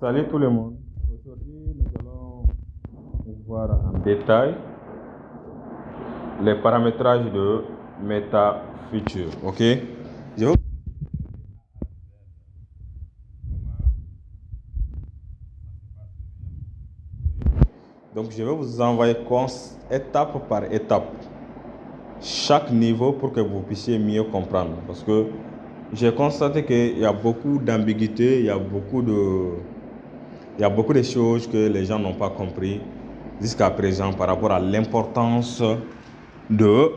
Salut tout le monde. Aujourd'hui, nous allons voir en détail les paramétrages de MetaFuture. Ok? Je vais... Donc, je vais vous envoyer étape par étape chaque niveau pour que vous puissiez mieux comprendre. Parce que j'ai constaté qu'il y a beaucoup d'ambiguïté, il y a beaucoup de choses que les gens n'ont pas compris jusqu'à présent par rapport à l'importance de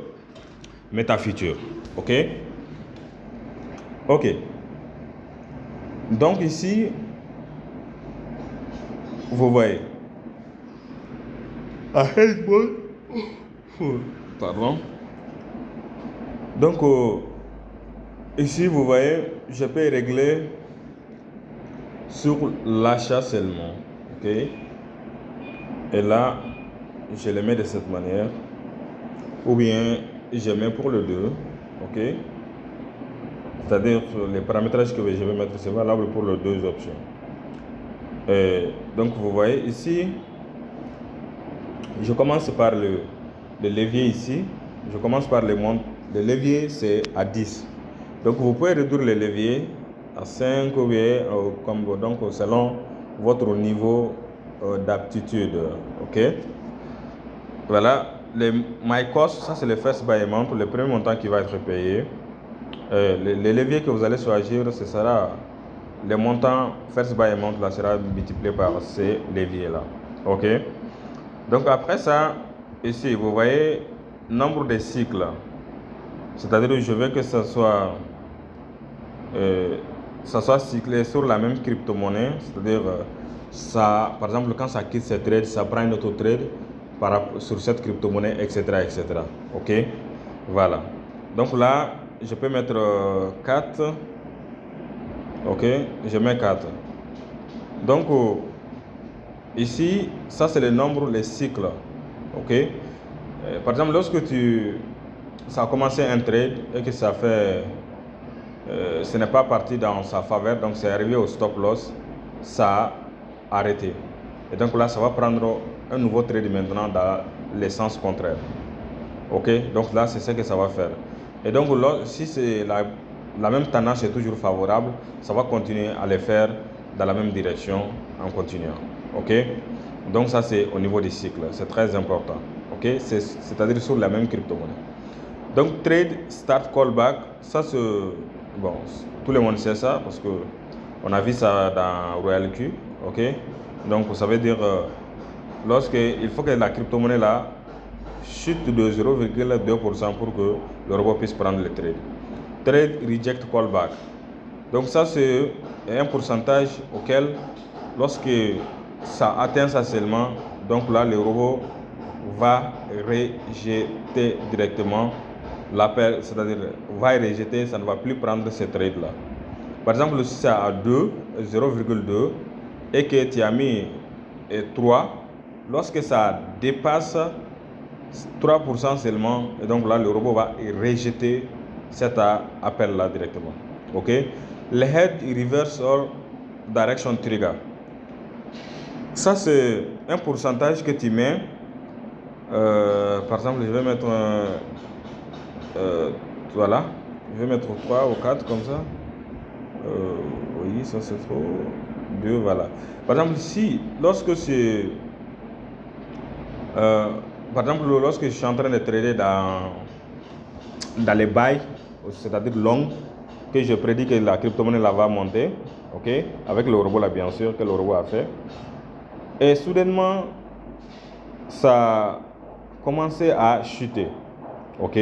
MetaFuture. Ok? Ok. Donc ici, vous voyez. Pardon. Donc ici, vous voyez, je peux régler sur l'achat seulement. Ok. Et là, je le mets de cette manière. Ou bien, je mets pour le 2. Ok. C'est-à-dire les paramétrages que je vais mettre, c'est valable pour les deux options. Et donc vous voyez ici, je commence par le levier ici. Je commence par le levier, c'est à 10. Donc vous pouvez réduire le levier à 5 ou bien donc selon votre niveau d'aptitude. Ok. Voilà, les my cost, ça c'est le first buy amount, le premier montant qui va être payé. Le levier que vous allez choisir, ce sera le montant first buy amount là sera multiplié par ces leviers là. Ok. Donc après ça, ici vous voyez nombre de cycles. C'est-à-dire que je veux que ça soit cyclé sur la même crypto-monnaie. C'est-à-dire ça, par exemple, quand ça quitte cette trade, ça prend une autre trade sur cette crypto-monnaie, etc., etc. Ok. Voilà. Donc là, je peux mettre 4. Ok, je mets 4. Donc, ici, ça c'est le nombre, les cycles. Ok. Par exemple, lorsque ça a commencé un trade et que ça fait... ce n'est pas parti dans sa faveur, donc c'est arrivé au stop loss, ça a arrêté. Et donc là, ça va prendre un nouveau trade maintenant dans le sens contraire. Ok, donc là, c'est ce que ça va faire. Et donc, là, si c'est la même tendance est toujours favorable, ça va continuer à le faire dans la même direction en continuant. Ok, donc ça, c'est au niveau des cycles, c'est très important. Ok, c'est-à-dire sur la même crypto-monnaie. Donc, trade, start, callback, ça c'est... Bon, tout le monde sait ça parce qu'on a vu ça dans Royal Q. Ok, donc ça veut dire il faut que la crypto-monnaie là chute de 0,2% pour que le robot puisse prendre le trade. Trade, reject, callback. Donc ça c'est un pourcentage auquel, lorsque ça atteint ça seulement, donc là le robot va rejeter directement l'appel, c'est-à-dire va rejeter, ça ne va plus prendre ce trade là. Par exemple, si c'est à 0,2 et que tu as mis 3, lorsque ça dépasse 3% seulement, et donc là le robot va rejeter cet appel là directement. Ok. Le head, reverse or direction trigger, ça c'est un pourcentage que tu mets. Par exemple, je vais mettre voilà, je vais mettre 3 ou 4 comme ça. Oui, ça c'est trop. 2, voilà. Par exemple, lorsque c'est par exemple, lorsque je suis en train de trader dans les buys, c'est-à-dire long, que je prédis que la crypto-monnaie là va monter, ok, avec le robot là bien sûr, que le robot a fait, et soudainement ça a commencé à chuter, ok.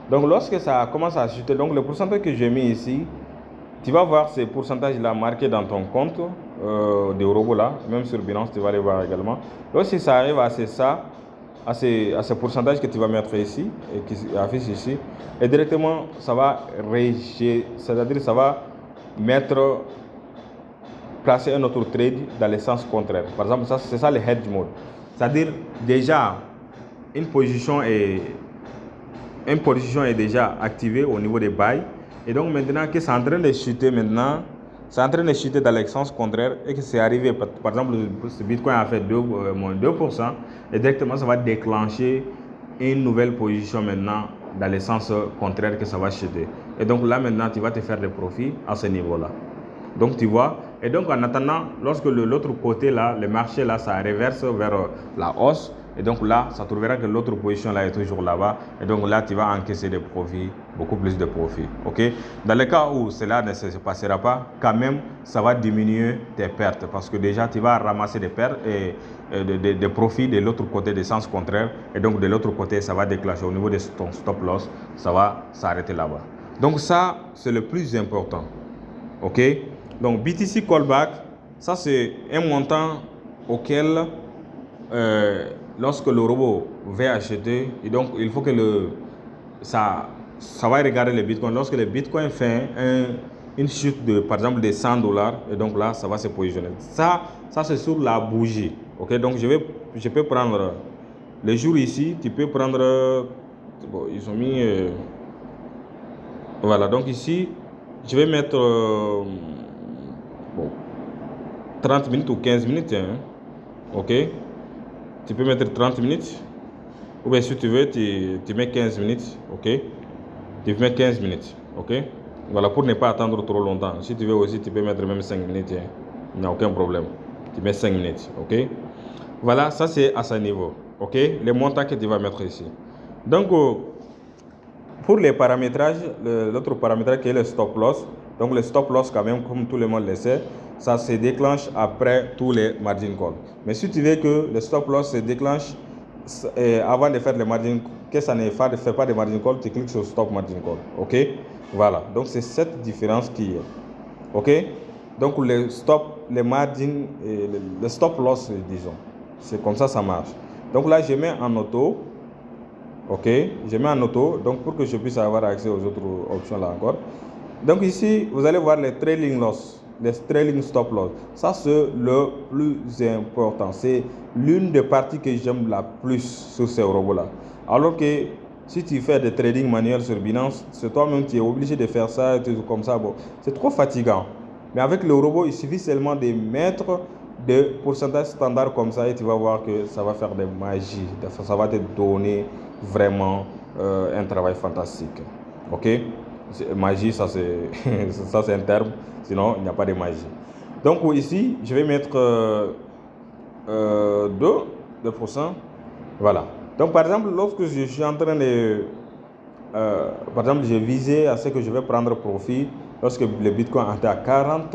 Donc lorsque ça commence à chuter, donc le pourcentage que j'ai mis ici, tu vas voir ces pourcentages là marqués dans ton compte de robot là, même sur Binance tu vas les voir également. Lorsque ça arrive à ce pourcentage que tu vas mettre ici et qui affiche ici, et directement ça va rejeter, c'est-à-dire ça va placer un autre trade dans le sens contraire. Par exemple, c'est ça le hedge mode, c'est-à-dire déjà une position est déjà activée au niveau des buys, et donc maintenant que c'est en train de chuter maintenant, c'est en train de chuter dans le sens contraire et que c'est arrivé, par exemple, ce Bitcoin a fait moins 2%, et directement ça va déclencher une nouvelle position maintenant dans le sens contraire que ça va chuter. Et donc là maintenant, tu vas te faire des profits à ce niveau-là. Donc tu vois, et donc en attendant, lorsque l'autre côté là, le marché là, ça reverse vers la hausse, et donc là, ça trouvera que l'autre position là est toujours là-bas, et donc là, tu vas encaisser des profits, beaucoup plus de profits, ok? Dans le cas où cela ne se passera pas, quand même, ça va diminuer tes pertes, parce que déjà, tu vas ramasser des pertes et des profits de l'autre côté, des sens contraires, et donc de l'autre côté, ça va déclencher au niveau de ton stop loss, ça va s'arrêter là-bas. Donc ça, c'est le plus important, ok? Donc BTC callback, ça c'est un montant auquel lorsque le robot va acheter, et donc il faut que ça va regarder le Bitcoin. Lorsque le Bitcoin fait une chute de, par exemple, de 100 $, et donc là, ça va se positionner. Ça c'est sur la bougie. Ok, donc je peux prendre le jour ici, tu peux prendre, bon, ils ont mis, voilà, donc ici, je vais mettre, bon, 30 minutes ou 15 minutes, hein, ok, tu peux mettre 30 minutes, ou bien si tu veux, tu mets 15 minutes, ok, tu mets 15 minutes, ok, voilà, pour ne pas attendre trop longtemps. Si tu veux aussi, tu peux mettre même 5 minutes, hein. Il n'y a aucun problème, tu mets 5 minutes, ok, voilà, ça c'est à ce niveau, ok, les montants que tu vas mettre ici. Donc, pour les paramétrages, l'autre paramétrage qui est le stop loss, donc le stop loss quand même, comme tout le monde le sait, ça se déclenche après tous les margin calls. Mais si tu veux que le stop loss se déclenche avant de faire le margin, que ça ne fait pas de margin call, tu cliques sur stop margin call, ok, voilà, donc c'est cette différence qui est, ok, donc le stop, les margin, le stop loss, disons, c'est comme ça marche. Donc là je mets en auto. Ok, je mets en auto, donc pour que je puisse avoir accès aux autres options là encore. Donc ici, vous allez voir les trailing loss, les trailing stop loss. Ça, c'est le plus important. C'est l'une des parties que j'aime la plus sur ces robots-là. Alors que si tu fais des trading manuels sur Binance, c'est toi-même qui es obligé de faire ça, tout comme ça. Bon, c'est trop fatigant. Mais avec le robot, il suffit seulement de mettre des pourcentages standards comme ça et tu vas voir que ça va faire des magies. Ça va te donner vraiment un travail fantastique. Ok, magie, ça c'est un terme, sinon il n'y a pas de magie. Donc ici je vais mettre 2%. Voilà, donc par exemple lorsque je suis en train de par exemple j'ai visé à ce que je vais prendre profit lorsque le Bitcoin est à 40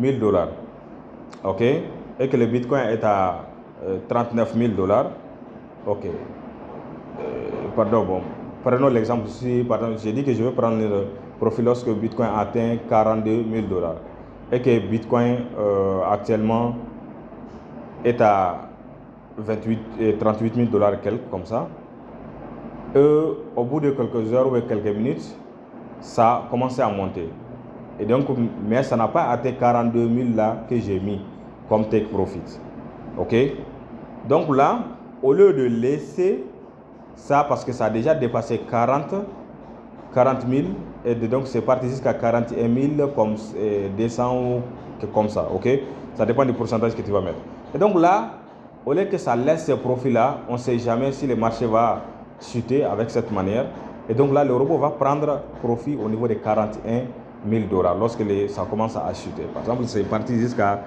000 $, ok, et que le Bitcoin est à 39 000 $, ok. Pardon, bon, prenons l'exemple ici, par exemple, j'ai dit que je vais prendre le profit lorsque Bitcoin atteint 42 000 $ et que Bitcoin actuellement est à 38 000 $, quelque comme ça. Au bout de quelques heures ou quelques minutes, ça a commencé à monter. Et donc, mais ça n'a pas atteint 42 000 là que j'ai mis comme take profit. Ok? Donc là, au lieu de laisser ça, parce que ça a déjà dépassé 40 000, et donc c'est parti jusqu'à 41 000 comme 200 ou comme ça, ok, ça dépend du pourcentage que tu vas mettre. Et donc là, au lieu que ça laisse ces profits là, on ne sait jamais si le marché va chuter avec cette manière, et donc là le robot va prendre profit au niveau de 41 000 $ lorsque ça commence à chuter. Par exemple, c'est parti jusqu'à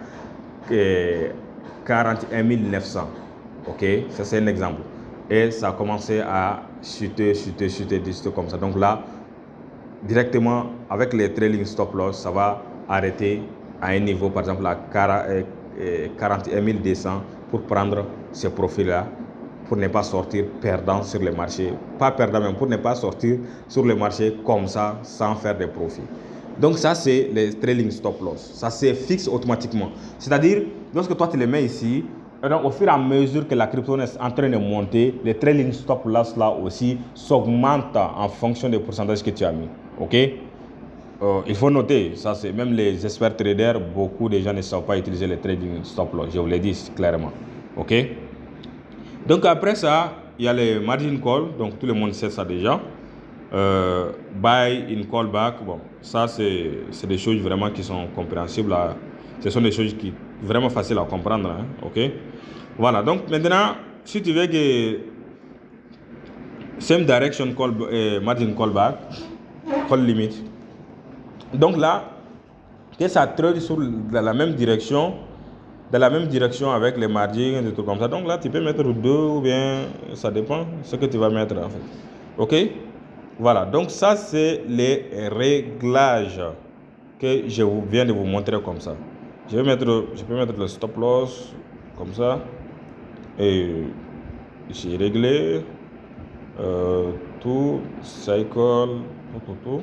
41 900, ok, ça c'est un exemple. Et ça a commencé à chuter comme ça. Donc là, directement avec les trailing stop loss, ça va arrêter à un niveau, par exemple, à 41 200 pour prendre ce profil-là, pour ne pas sortir perdant sur le marché. Pas perdant, mais pour ne pas sortir sur le marché comme ça, sans faire de profit. Donc ça, c'est les trailing stop loss. Ça se fixe automatiquement. C'est-à-dire, lorsque toi, tu les mets ici, et donc, au fur et à mesure que la crypto est en train de monter, les trailing stop loss là aussi s'augmentent en fonction des pourcentages que tu as mis. Ok, il faut noter, ça c'est même les experts traders, beaucoup de gens ne savent pas utiliser les trading stop loss. Je vous l'ai dit clairement. Ok, donc après ça, il y a les margin call, donc tout le monde sait ça déjà. buy in callback, bon, ça c'est des choses vraiment qui sont compréhensibles. Ce sont des choses qui vraiment faciles à comprendre, hein, ok. Voilà, donc maintenant, si tu veux que same direction call, margin callback, call limit, donc là, que ça trade dans la même direction avec les margins, des trucs comme ça. Donc là, tu peux mettre 2 ou bien ça dépend ce que tu vas mettre en fait. Ok? Voilà, donc ça c'est les réglages que je viens de vous montrer comme ça. Je peux mettre le stop loss comme ça et j'ai réglé tout, cycle, tout.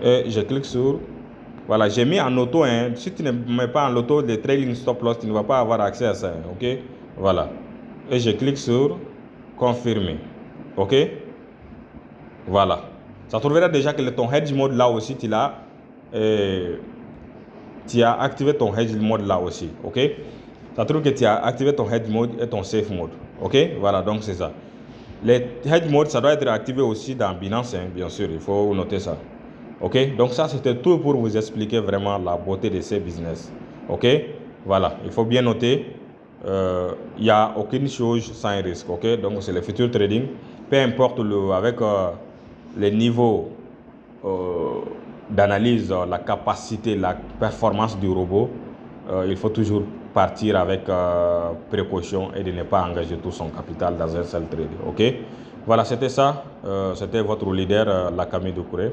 Et je clique sur, voilà, j'ai mis en auto, hein. Si tu ne mets pas en auto les trailing stop loss, tu ne vas pas avoir accès à ça, hein, ok. Voilà, et je clique sur confirmer, ok. Voilà, ça trouvera déjà que ton hedge mode là aussi tu l'as, tu as activé ton hedge mode là aussi, ok. Ça trouve que tu as activé ton hedge mode et ton safe mode, ok. Voilà, donc c'est ça. Les hedge mode ça doit être activé aussi dans Binance, hein, bien sûr, il faut noter ça. Ok, donc ça c'était tout pour vous expliquer vraiment la beauté de ces business. Ok, voilà, il faut bien noter, il n'y a aucune chose sans risque. Ok, donc c'est le future trading, peu importe avec les niveaux d'analyse, la capacité, la performance du robot, il faut toujours partir avec précaution et de ne pas engager tout son capital dans un seul trade. Ok, voilà, c'était ça, c'était votre leader, Lakami Doucouré.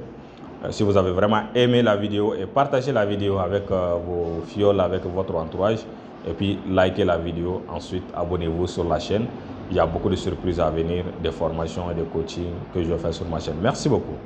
Si vous avez vraiment aimé la vidéo, et partagez la vidéo avec vos fioles, avec votre entourage, et puis likez la vidéo. Ensuite, abonnez-vous sur la chaîne. Il y a beaucoup de surprises à venir, des formations et des coachings que je fais sur ma chaîne. Merci beaucoup.